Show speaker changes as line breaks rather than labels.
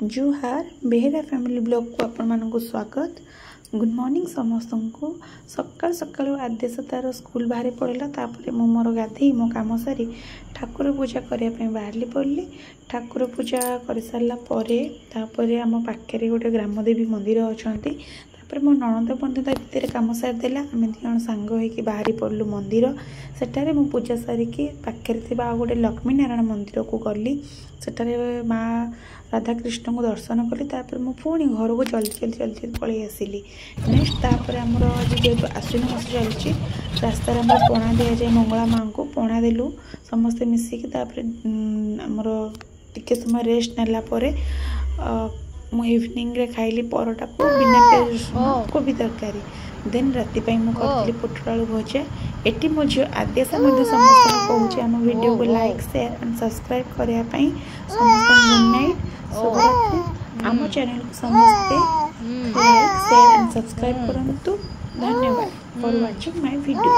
जुहार Behera family blog को आपण मानक स्वागत। गुड मॉर्निंग समस्त को। सकाल सकाल आदेश तार स्कूल बाहरी पड़ेगा। तापर मु मोर गाधे मो कम सारी ठाकुर पूजा करने बाहरी पड़ली। ठाकुर पूजा कर सारापर आम पाखे गोटे ग्रामदेवी मंदिर अच्छा। मो नणंद बंधु भितर कम सारीदेला। आम दिज सांग हो बाहरी पड़लु मंदिर। सेठारे मु पूजा सारिकी पाखे गोटे लक्ष्मी नारायण मंदिर को गली। सेठारे माँ राधाकृष्ण को दर्शन कली। तापर मु पुणी घर को जल्दी जल्दी जल्दी पलि आसिली। नेक्स्ट तापर आमर आज जेहतु आश्विन मास चलती रास्ता पणा दि जाए मंगला माँ को पणा देलु समस्ते मिसिकी। आमर टिके समय रेस्ट नालापर मु इवनिंग रे खाइली परोटा को बिना प्याज रसुण कोबी तरकारी। देन राति मुझे पोटल आलू भजा। एटी मो झील आदेशा समस्त कहूँ आम वीडियो को लाइक शेयर एंड सब्सक्राइब करने समस्त गुड नाइट शुभरात्रि। आम चैनल को समस्ते लाइक शेयर एंड सब्सक्राइब करंतु। धन्यवाद फॉर वाचिंग माय वीडियो।